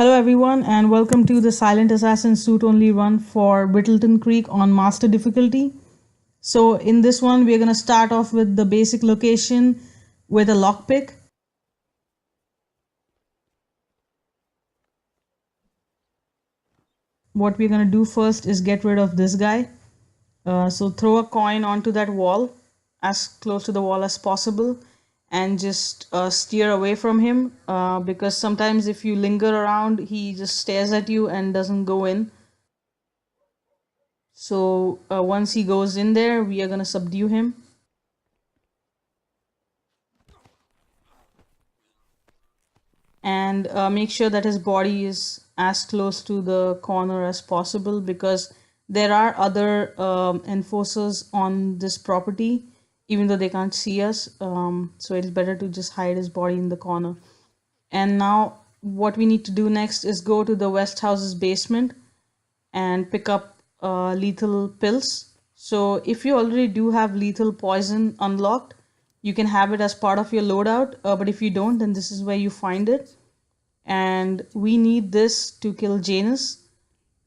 Hello, everyone, and welcome to the Silent Assassin Suit Only run for Whittleton Creek on Master difficulty. So, in this one, we're going to start off with the basic location with a lockpick. What we're going to do first is get rid of this guy. So, throw a coin onto that wall as close to the wall as possible and just steer away from him because sometimes if you linger around, he just stares at you and doesn't go in. So once he goes in there, we are gonna subdue him. And make sure that his body is as close to the corner as possible because there are other enforcers on this property, even though they can't see us. So it's better to just hide his body in the corner. And now what we need to do next is go to the West House's basement and pick up lethal pills. So if you already do have lethal poison unlocked, you can have it as part of your loadout. But if you don't, then this is where you find it. And we need this to kill Janus.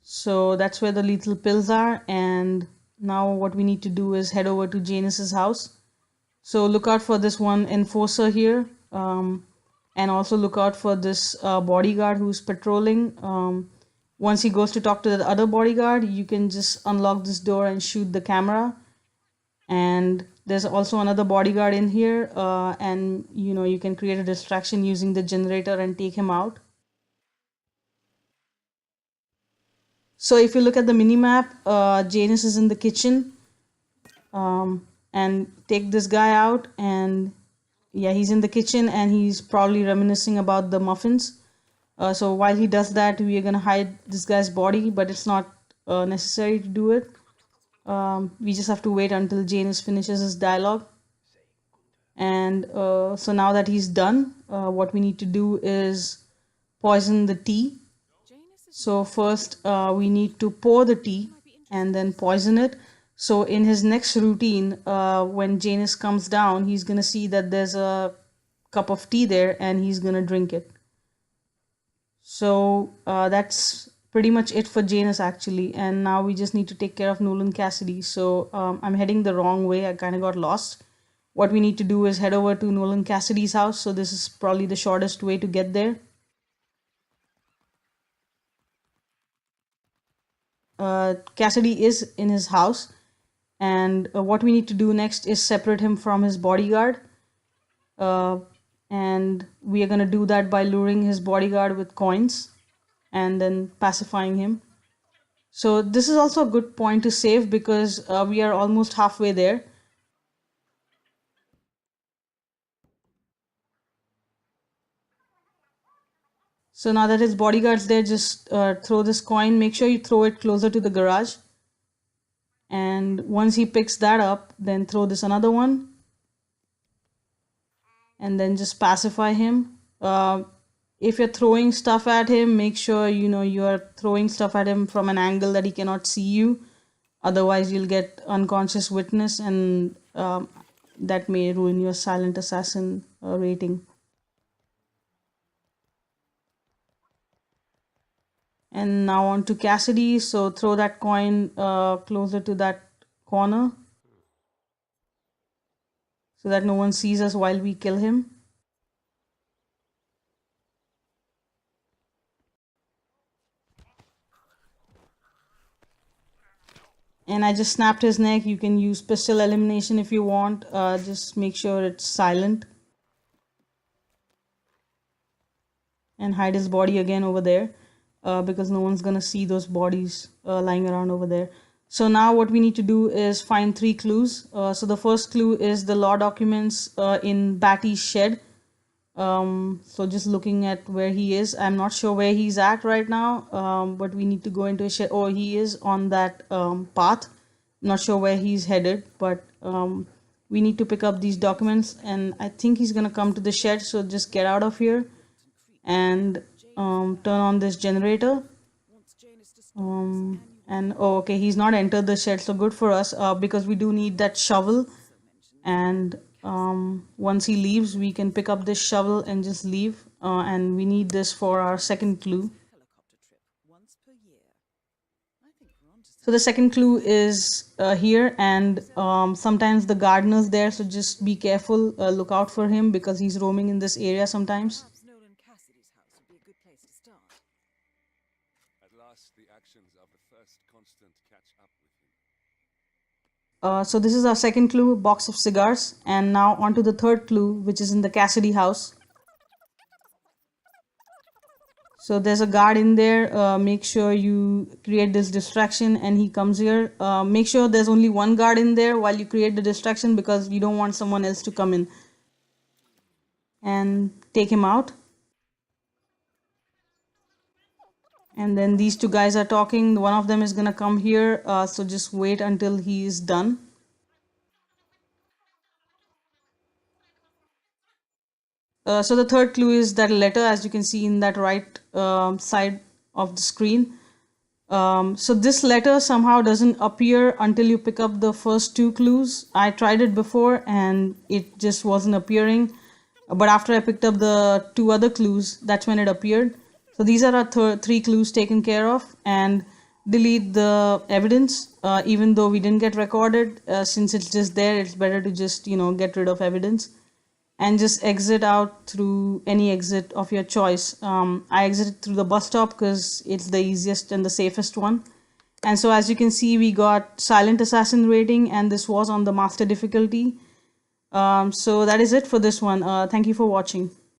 So that's where the lethal pills are. And now what we need to do is head over to Janus's house. So look out for this one enforcer here. And also look out for this bodyguard who's patrolling. Once he goes to talk to the other bodyguard, you can just unlock this door and shoot the camera. And there's also another bodyguard in here, and you can create a distraction using the generator and take him out. So if you look at the mini map, Janus is in the kitchen, and take this guy out, and yeah, he's in the kitchen and he's probably reminiscing about the muffins. So while he does that, we are gonna hide this guy's body, but it's not necessary to do it. We just have to wait until Janus finishes his dialogue. And so now that he's done, what we need to do is poison the tea. So first we need to pour the tea and then poison it. So in his next routine, when Janus comes down, he's gonna see that there's a cup of tea there and he's gonna drink it. So that's pretty much it for Janus actually. And now we just need to take care of Nolan Cassidy. So I'm heading the wrong way. I kind of got lost. What we need to do is head over to Nolan Cassidy's house. So this is probably the shortest way to get there. Cassidy is in his house. And what we need to do next is separate him from his bodyguard. And we are going to do that by luring his bodyguard with coins and then pacifying him. So this is also a good point to save because we are almost halfway there. So now that his bodyguard's there, just throw this coin. Make sure you throw it closer to the garage. And once he picks that up, then throw this another one. And then just pacify him. If you're throwing stuff at him, make sure you are throwing stuff at him from an angle that he cannot see you. Otherwise, you'll get unconscious witness, and that may ruin your silent assassin rating. And now on to Cassidy. So throw that coin closer to that corner so that no one sees us while we kill him. And I just snapped his neck. You can use pistol elimination if you want. Just make sure it's silent. And hide his body again over there because no one's gonna see those bodies lying around over there. So now what we need to do is find 3 clues. So the first clue is the law documents in Batty's shed. So just looking at where he is, I'm not sure where he's at right now, but we need to go into a shed. Oh, he is on that path. Not sure where he's headed, but we need to pick up these documents, and I think he's gonna come to the shed. So just get out of here and turn on this generator. And oh, okay, he's not entered the shed, so good for us because we do need that shovel. And once he leaves, we can pick up this shovel and just leave. And we need this for our second clue. So the second clue is here, and sometimes the gardener's there, so just be careful, look out for him because he's roaming in this area sometimes. Perhaps Nolan Cassidy's house would be a good place to start. At last, the actions of the first constant catch up with him. So this is our second clue, box of cigars, and now on to the third clue, which is in the Cassidy house. So there's a guard in there. Make sure you create this distraction and he comes here. Make sure there's only one guard in there while you create the distraction because you don't want someone else to come in and take him out. And then these two guys are talking. One of them is gonna come here. So just wait until he is done. So the third clue is that letter, as you can see in that right side of the screen. So this letter somehow doesn't appear until you pick up the first two clues. I tried it before and it just wasn't appearing. But after I picked up the two other clues, that's when it appeared. So these are our three clues taken care of, and delete the evidence. Even though we didn't get recorded, since it's just there, it's better to just get rid of evidence and just exit out through any exit of your choice. I exited through the bus stop because it's the easiest and the safest one. And so as you can see, we got silent assassin rating, and this was on the master difficulty. So that is it for this one. Thank you for watching.